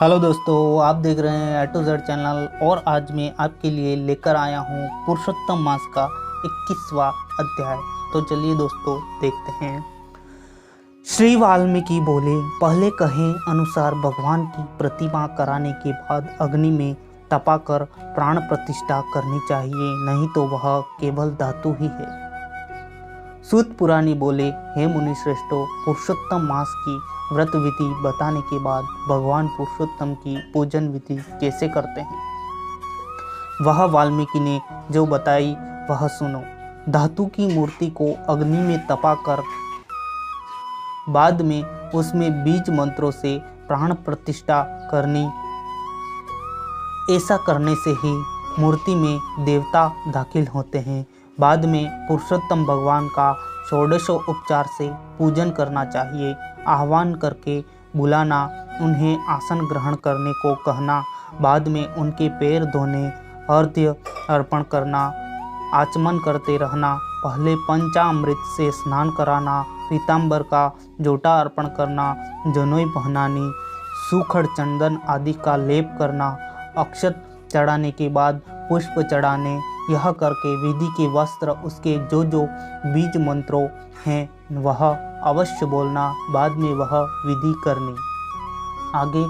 Hello दोस्तों, आप देख रहे हैं A to Z चैनल और आज मैं आपके लिए लेकर आया हूँ पुरुषोत्तम मास का 21वां अध्याय। तो चलिए दोस्तों देखते हैं। श्री वाल्मीकि बोले, पहले कहे अनुसार भगवान की प्रतिमा कराने के बाद अग्नि में तपाकर प्राण प्रतिष्ठा करनी चाहिए, नहीं तो वह केवल धातु ही है। सूत पुराणी बोले, हे मुनि श्रेष्ठों, पुरुषोत्तम मास की व्रत विधि बताने के बाद भगवान पुरुषोत्तम की पूजन विधि कैसे करते हैं वह वाल्मीकि ने जो बताई वह सुनो। धातु की मूर्ति को अग्नि में तपाकर बाद में उसमें बीज मंत्रों से प्राण प्रतिष्ठा करनी। ऐसा करने से ही मूर्ति में देवता दाखिल होते हैं। बाद में पुरुषोत्तम भगवान का षोडशों उपचार से पूजन करना चाहिए। आह्वान करके बुलाना, उन्हें आसन ग्रहण करने को कहना, बाद में उनके पैर धोने, अर्घ्य अर्पण करना, आचमन करते रहना, पहले पंचामृत से स्नान कराना, पीताम्बर का जोटा अर्पण करना, जनेऊ पहनानी, सूखड़ चंदन आदि का लेप करना, अक्षत चढ़ाने के बाद पुष्प चढ़ाने, यह करके विधि के वस्त्र उसके जो बीज मंत्रों हैं वह अवश्य बोलना, बाद में वह विधि करनी। आगे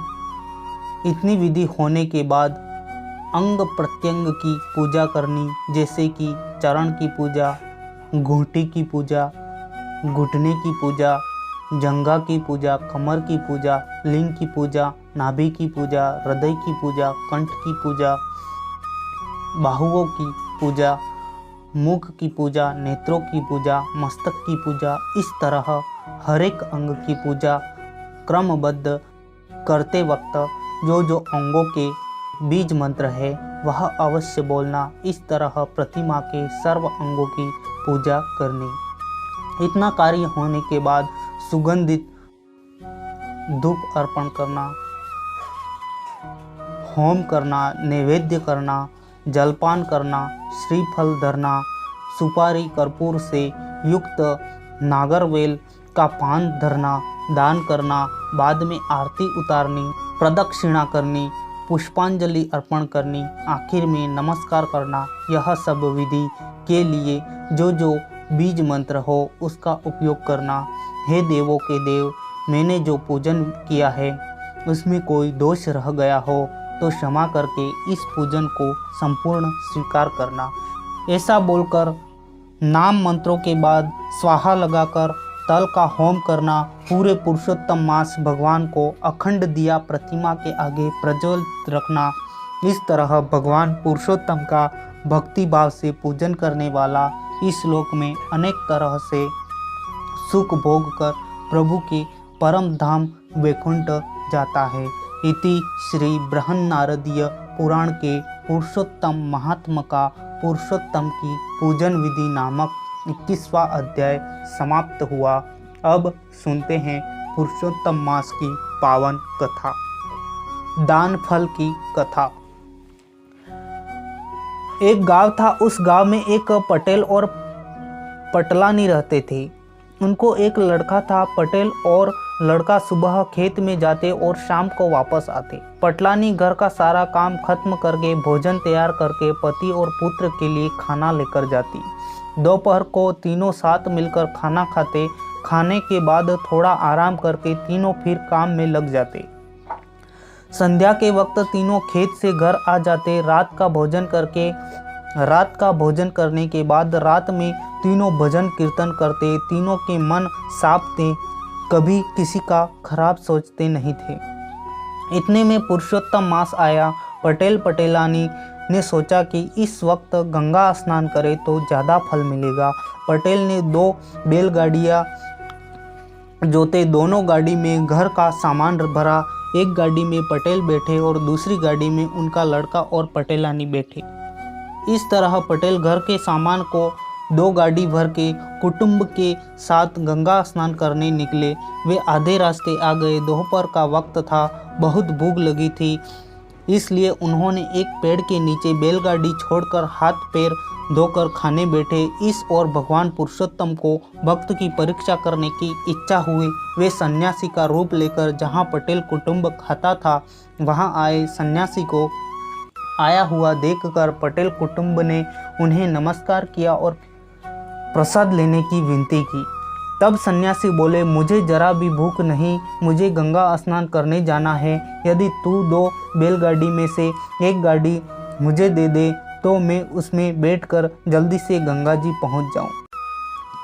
इतनी विधि होने के बाद अंग प्रत्यंग की पूजा करनी, जैसे कि चरण की पूजा, घूंटी की पूजा, घुटने की पूजा, जंघा की पूजा, कमर की पूजा, लिंग की पूजा, नाभि की पूजा, हृदय की पूजा, कंठ की पूजा, बाहुओं की पूजा, मुख की पूजा, नेत्रों की पूजा, मस्तक की पूजा, इस तरह हर एक अंग की पूजा क्रमबद्ध करते वक्त जो अंगों के बीज मंत्र है वह अवश्य बोलना। इस तरह प्रतिमा के सर्व अंगों की पूजा करनी। इतना कार्य होने के बाद सुगंधित धूप अर्पण करना, होम करना, नैवेद्य करना, जलपान करना, श्रीफल धरना, सुपारी कर्पूर से युक्त नागरवेल का पान धरना, दान करना, बाद में आरती उतारनी, प्रदक्षिणा करनी, पुष्पांजलि अर्पण करनी, आखिर में नमस्कार करना। यह सब विधि के लिए जो बीज मंत्र हो उसका उपयोग करना। हे देवों के देव, मैंने जो पूजन किया है उसमें कोई दोष रह गया हो तो क्षमा करके इस पूजन को संपूर्ण स्वीकार करना। ऐसा बोलकर नाम मंत्रों के बाद स्वाहा लगाकर तल का होम करना। पूरे पुरुषोत्तम मास भगवान को अखंड दिया प्रतिमा के आगे प्रज्वलित रखना। इस तरह भगवान पुरुषोत्तम का भक्ति भाव से पूजन करने वाला इस लोक में अनेक तरह से सुख भोग कर प्रभु के परम धाम वैकुंठ जाता है। इति श्री बृहन्नारदीय पुराण के पुरुषोत्तम महात्मा का पुरुषोत्तम की पूजन विधि नामक 21वां अध्याय समाप्त हुआ। अब सुनते हैं पुरुषोत्तम मास की पावन कथा। दान फल की कथा। एक गांव था। उस गांव में एक पटेल और पटलानी रहते थे। उनको एक लड़का था। पटेल और लड़का सुबह खेत में जाते और शाम को वापस आते। पटलानी घर का सारा काम खत्म करके भोजन तैयार करके पति और पुत्र के लिए खाना लेकर जाती। दोपहर को तीनों साथ मिलकर खाना खाते। खाने के बाद थोड़ा आराम करके तीनों फिर काम में लग जाते। संध्या के वक्त तीनों खेत से घर आ जाते। रात का भोजन करने के बाद रात में तीनों भजन कीर्तन करते। तीनों के मन साफ थे, कभी किसी का खराब सोचते नहीं थे। इतने में पुरुषोत्तम मास आया। पटेल पटेलानी ने सोचा कि इस वक्त गंगा स्नान करे तो ज़्यादा फल मिलेगा। पटेल ने 2 बैलगाड़ियाँ जोते। दोनों गाड़ी में घर का सामान भरा। एक गाड़ी में पटेल बैठे और दूसरी गाड़ी में उनका लड़का और पटेलानी बैठे। इस तरह पटेल घर के सामान को 2 गाड़ी भर के कुटुंब के साथ गंगा स्नान करने निकले। वे आधे रास्ते आ गए। दोपहर का वक्त था, बहुत भूख लगी थी। इसलिए उन्होंने एक पेड़ के नीचे बैलगाड़ी छोड़कर हाथ पैर धोकर खाने बैठे। इस और भगवान पुरुषोत्तम को भक्त की परीक्षा करने की इच्छा हुई। वे सन्यासी का रूप लेकर जहाँ पटेल कुटुंब खाता था वहाँ आए। सन्यासी को आया हुआ देखकर पटेल कुटुंब ने उन्हें नमस्कार किया और प्रसाद लेने की विनती की। तब सन्यासी बोले, मुझे जरा भी भूख नहीं, मुझे गंगा स्नान करने जाना है। यदि तू 2 बैलगाड़ी में से एक गाड़ी मुझे दे दे तो मैं उसमें बैठकर जल्दी से गंगा जी पहुंच जाऊं।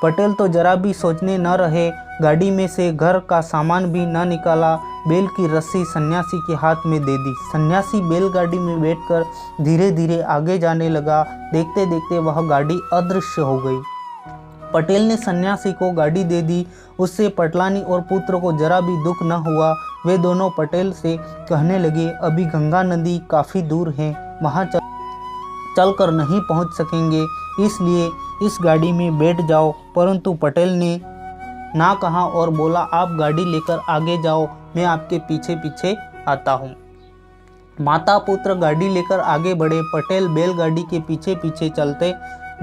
पटेल तो जरा भी सोचने न रहे, गाड़ी में से घर का सामान भी न निकाला, बैल की रस्सी सन्यासी के हाथ में दे दी। सन्यासी बैलगाड़ी में बैठकर धीरे धीरे आगे जाने लगा। देखते देखते वह गाड़ी अदृश्य हो गई। पटेल ने सन्यासी को गाड़ी दे दी। उससे पटलानी और पुत्र को जरा भी दुख न हुआ। वे दोनों पटेल से कहने लगे, अभी गंगा नदी काफ़ी दूर है, वहाँ चलकर नहीं पहुँच सकेंगे, इसलिए इस गाड़ी में बैठ जाओ। परंतु पटेल ने ना कहा और बोला, आप गाड़ी लेकर आगे जाओ, मैं आपके पीछे पीछे आता हूँ। माता पुत्र गाड़ी लेकर आगे बढ़े। पटेल बैलगाड़ी के पीछे पीछे चलते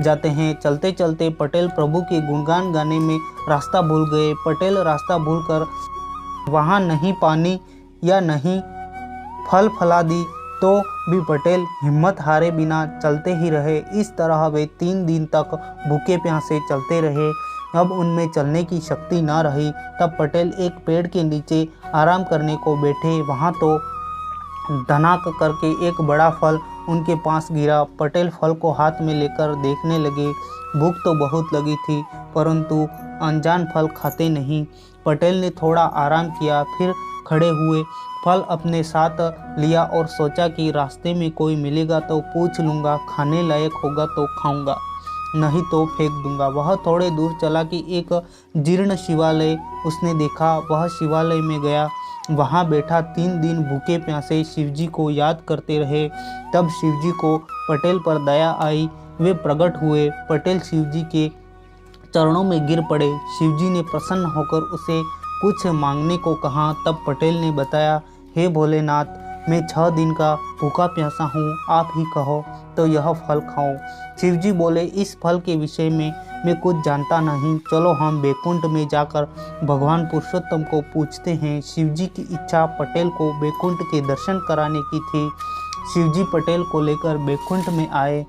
जाते हैं। चलते चलते पटेल प्रभु के गुणगान गाने में रास्ता भूल गए। पटेल रास्ता भूलकर वहाँ नहीं पानी या नहीं फल फलादी तो भी पटेल हिम्मत हारे बिना चलते ही रहे। इस तरह वे 3 दिन तक भूखे प्यासे चलते रहे। अब उनमें चलने की शक्ति न रही। तब पटेल एक पेड़ के नीचे आराम करने को बैठे। वहाँ तो धनाक करके एक बड़ा फल उनके पास गिरा। पटेल फल को हाथ में लेकर देखने लगे। भूख तो बहुत लगी थी, परंतु अनजान फल खाते नहीं। पटेल ने थोड़ा आराम किया, फिर खड़े हुए, फल अपने साथ लिया और सोचा कि रास्ते में कोई मिलेगा तो पूछ लूँगा, खाने लायक होगा तो खाऊंगा, नहीं तो फेंक दूंगा। वह थोड़े दूर चला कि एक जीर्ण शिवालय उसने देखा। वह शिवालय में गया, वहाँ बैठा 3 दिन भूखे प्यासे शिवजी को याद करते रहे। तब शिवजी को पटेल पर दया आई, वे प्रकट हुए। पटेल शिवजी के चरणों में गिर पड़े। शिवजी ने प्रसन्न होकर उसे कुछ मांगने को कहा। तब पटेल ने बताया, हे भोलेनाथ, मैं 6 दिन का भूखा प्यासा हूँ, आप ही कहो तो यह फल खाऊं। शिवजी बोले, इस फल के विषय में मैं कुछ जानता नहीं, चलो हम बैकुंठ में जाकर भगवान पुरुषोत्तम को पूछते हैं। शिवजी की इच्छा पटेल को बैकुंठ के दर्शन कराने की थी। शिवजी पटेल को लेकर बैकुंठ में आए।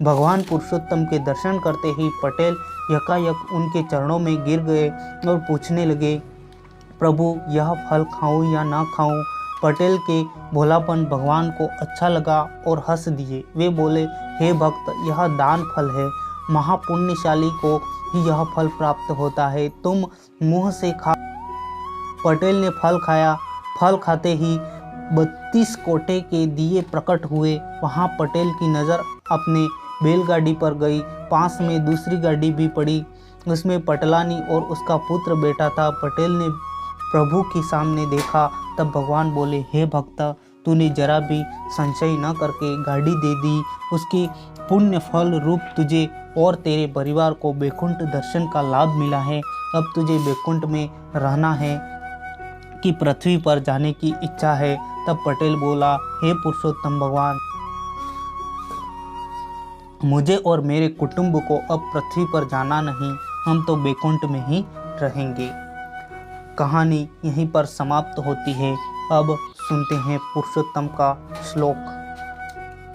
भगवान पुरुषोत्तम के दर्शन करते ही पटेल यकायक उनके चरणों में गिर गए और पूछने लगे, प्रभु यह फल खाऊं या ना खाऊं। पटेल के भोलापन भगवान को अच्छा लगा और हंस दिए। वे बोले, हे भक्त, यह दान फल है, महापुण्यशाली को ही यह फल प्राप्त होता है, तुम मुंह से खा। पटेल ने फल खाया। फल खाते ही 32 कोटे के दिए प्रकट हुए। वहाँ पटेल की नज़र अपने बैलगाड़ी पर गई। पास में दूसरी गाड़ी भी पड़ी, उसमें पटलानी और उसका पुत्र बैठा था। पटेल ने प्रभु के सामने देखा। तब भगवान बोले, हे भक्त, तूने जरा भी संशय न करके गाड़ी दे दी, उसकी पुण्य फल रूप तुझे और तेरे परिवार को बैकुंठ दर्शन का लाभ मिला है। अब तुझे बैकुंठ में रहना है कि पृथ्वी पर जाने की इच्छा है। तब पटेल बोला, हे पुरुषोत्तम भगवान, मुझे और मेरे कुटुंब को अब पृथ्वी पर जाना नहीं, हम तो बैकुंठ में ही रहेंगे। कहानी यहीं पर समाप्त होती है। अब सुनते हैं पुरुषोत्तम का श्लोक।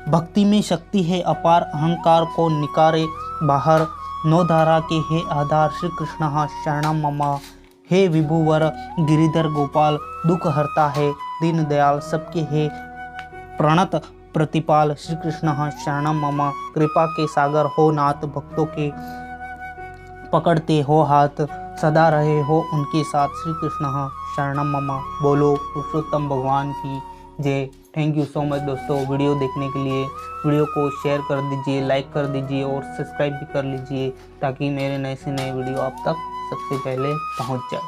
भक्ति में शक्ति है अपार, अहंकार को निकारे बाहर, नौधारा के हे आधार, श्री कृष्ण शरणम मम। हे विभुवर गिरिधर गोपाल, दुख हरता है दीन दयाल, सबके हे प्रणत प्रतिपाल, श्री कृष्ण शरणम मम। कृपा के सागर हो नाथ, भक्तों के पकड़ते हो हाथ, सदा रहे हो उनके साथ, श्री कृष्ण शरणम मम। बोलो पुरुषोत्तम भगवान की जय। थैंक यू सो मच दोस्तों वीडियो देखने के लिए। वीडियो को शेयर कर दीजिए, लाइक कर दीजिए और सब्सक्राइब भी कर लीजिए, ताकि मेरे नए से नए वीडियो आप तक सबसे पहले पहुंच जाए।